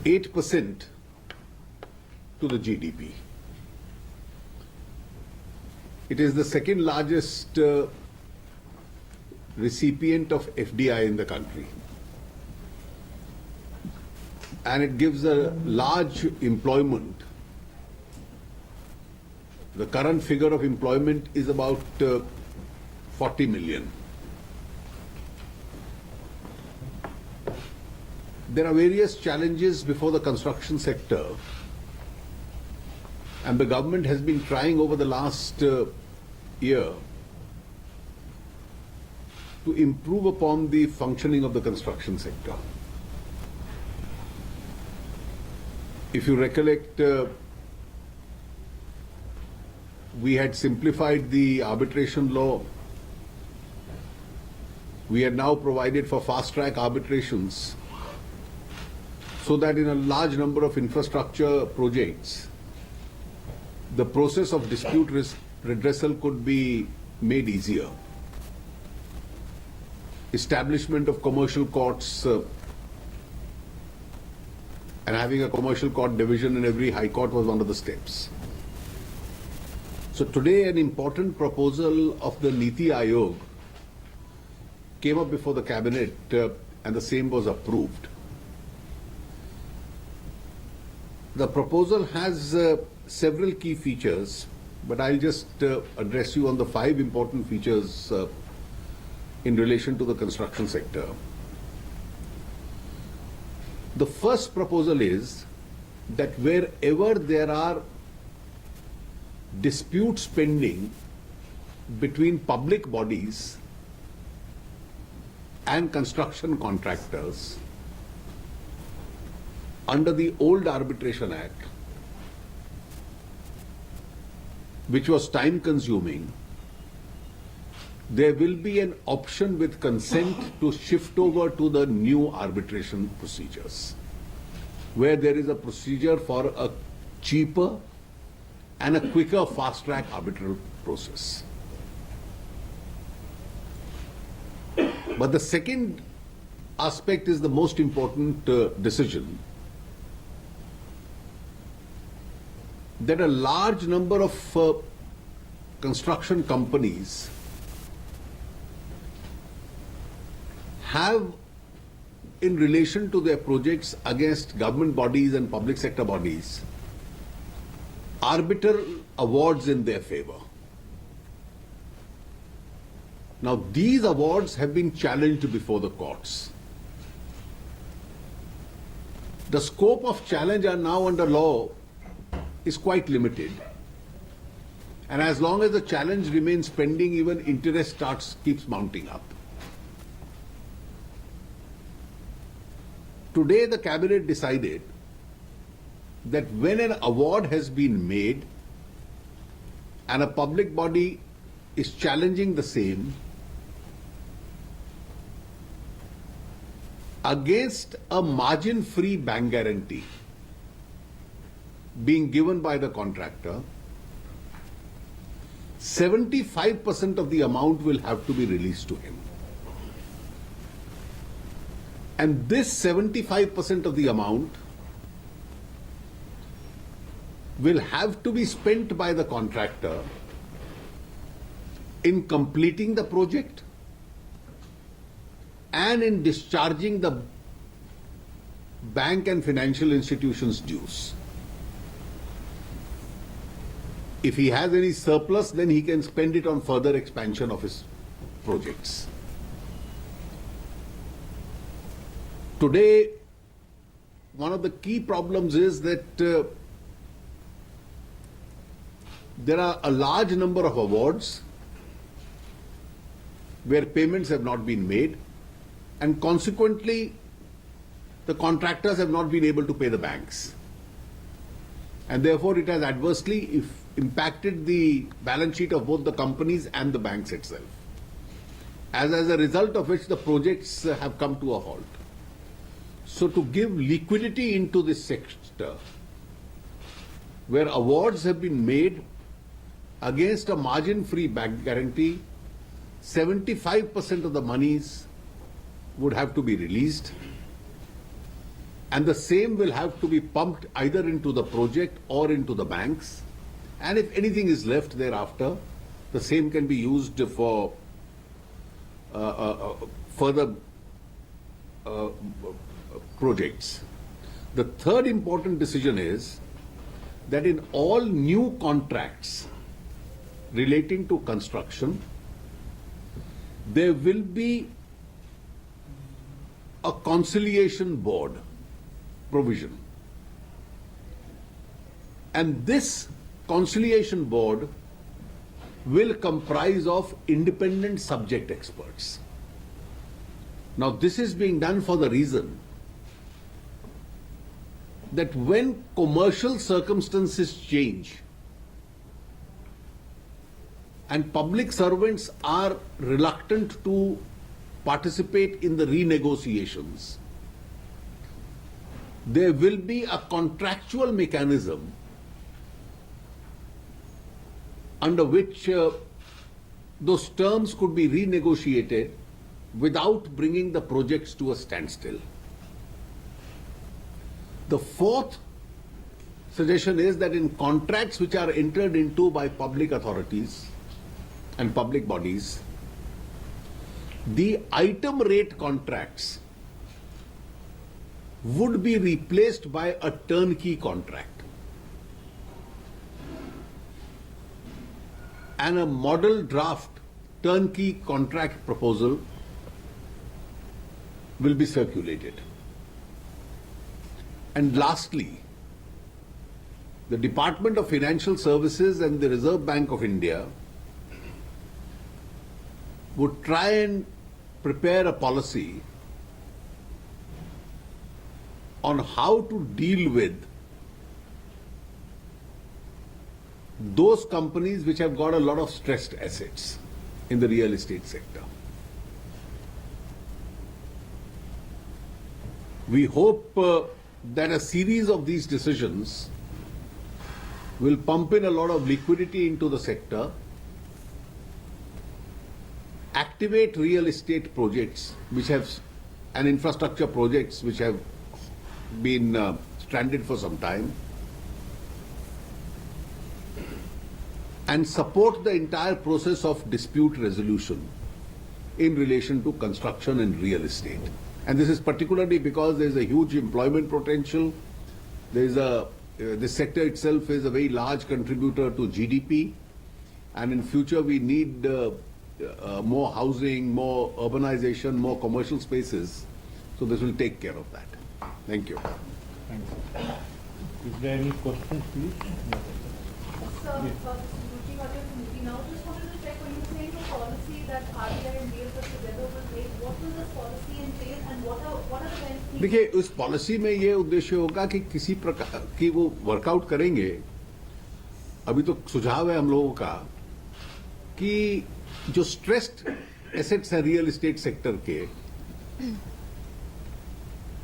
8% to the GDP. It is the second largest recipient of FDI in the country. And it gives a large employment. The current figure of employment is about 40 million. There are various challenges before the construction sector, and the government has been trying over the last year to improve upon the functioning of the construction sector. If you recollect, we had simplified the arbitration law. We had now provided for fast-track arbitrations so that in a large number of infrastructure projects, the process of dispute redressal could be made easier. Establishment of commercial courts and having a commercial court division in every high court was one of the steps. So today an important proposal of the Niti Aayog came up before the cabinet and the same was approved. The proposal has several key features, but I'll just address you on the 5 important features in relation to the construction sector. The first proposal is that wherever there are disputes pending between public bodies and construction contractors under the old Arbitration Act, which was time consuming, there will be an option with consent to shift over to the new arbitration procedures, where there is a procedure for a cheaper and a quicker fast-track arbitral process. But the second aspect is the most important decision, that a large number of construction companies have, in relation to their projects against government bodies and public sector bodies, arbitral awards in their favor. Now, these awards have been challenged before the courts. The scope of challenge are now under law is quite limited. And as long as the challenge remains pending, even interest keeps mounting up. Today, the cabinet decided that when an award has been made and a public body is challenging the same against a margin-free bank guarantee being given by the contractor, 75% of the amount will have to be released to him. And this 75% of the amount will have to be spent by the contractor in completing the project and in discharging the bank and financial institutions' dues. If he has any surplus, then he can spend it on further expansion of his projects. Today, one of the key problems is that there are a large number of awards where payments have not been made, and consequently, the contractors have not been able to pay the banks. And therefore, it has adversely impacted the balance sheet of both the companies and the banks itself. As a result of which the projects have come to a halt. So to give liquidity into this sector, where awards have been made against a margin-free bank guarantee, 75% of the monies would have to be released. And the same will have to be pumped either into the project or into the banks. And if anything is left thereafter, the same can be used for further projects. The third important decision is that in all new contracts relating to construction, there will be a conciliation board provision. And this conciliation board will comprise of independent subject experts. Now, this is being done for the reason that when commercial circumstances change and public servants are reluctant to participate in the renegotiations, there will be a contractual mechanism under which those terms could be renegotiated without bringing the projects to a standstill. The fourth suggestion is that in contracts which are entered into by public authorities and public bodies, the item rate contracts would be replaced by a turnkey contract. And a model draft turnkey contract proposal will be circulated. And lastly, the Department of Financial Services and the Reserve Bank of India would try and prepare a policy on how to deal with those companies which have got a lot of stressed assets in the real estate sector. We hope that a series of these decisions will pump in a lot of liquidity into the sector, activate real estate projects which have and infrastructure projects which have been stranded for some time, and support the entire process of dispute resolution in relation to construction and real estate. And this is particularly because there is a huge employment potential. There is this sector itself is a very large contributor to GDP, and in future we need more housing, more urbanization, more commercial spaces. So this will take care of that. Thank you. Thank you. Is there any questions, please? Sir, now just wanted to check, when you saying the policy that RBI and DFS together will make, what will this policy entail and what are the benefits? देखिए, उस policy में ये उद्देश्य होगा कि किसी प्रकार की वो वर्कआउट करेंगे। अभी तो सुझाव है हम लोगों का कि जो स्ट्रेस्ड एसेट्स है रियल एस्टेट सेक्टर के,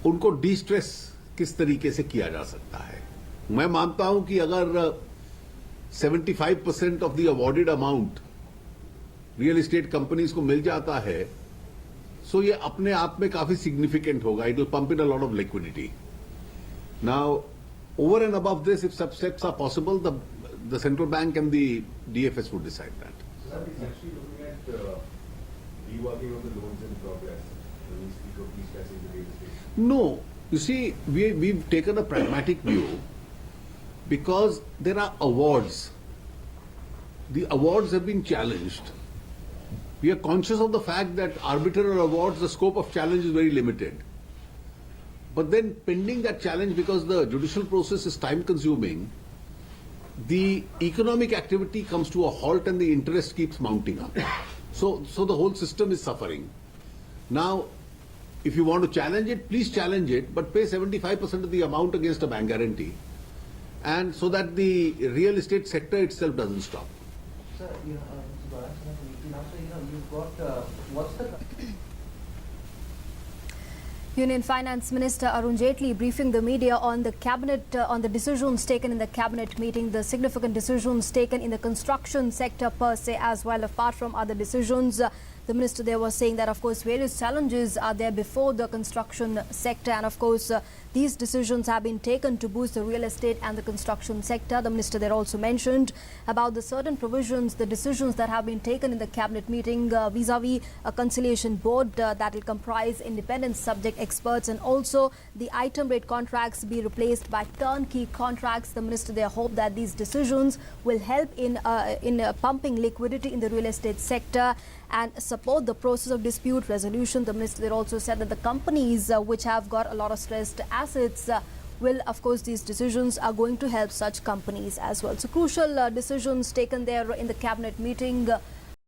उनको डिस्ट्रेस किस तरीके से किया जा सकता है। मैं मानता हूं कि अगर 75% of the awarded amount real estate companies को मिल जाता है, सो ये अपने आप में काफी सिग्निफिकेंट होगा. It will pump in a lot of liquidity. Now over and above this, if such steps are possible, the central bank and the DFS would decide that. Sir, it's actually looking at reworking of the loans in progress when we speak of discharging the real estate. No, you see, we've taken a pragmatic view because there are awards. The awards have been challenged. We are conscious of the fact that arbitrary awards, the scope of challenge is very limited. But then pending that challenge, because the judicial process is time consuming, the economic activity comes to a halt and the interest keeps mounting up. So the whole system is suffering. Now, if you want to challenge it, please challenge it, but pay 75% of the amount against a bank guarantee, and so that the real estate sector itself doesn't stop. Sir, you've got what's the Union Finance Minister Arun Jaitley briefing the media on the cabinet on the decisions taken in the cabinet meeting, the significant decisions taken in the construction sector per se as well, apart from other decisions. The minister there was saying that, of course, various challenges are there before the construction sector, and of course, these decisions have been taken to boost the real estate and the construction sector. The minister there also mentioned about the certain provisions, the decisions that have been taken in the cabinet meeting vis-a-vis a conciliation board that will comprise independent subject experts, and also the item rate contracts be replaced by turnkey contracts. The minister there hoped that these decisions will help in pumping liquidity in the real estate sector and support the process of dispute resolution. The minister there also said that the companies which have got a lot of stressed assets will, of course, these decisions are going to help such companies as well. So crucial decisions taken there in the cabinet meeting.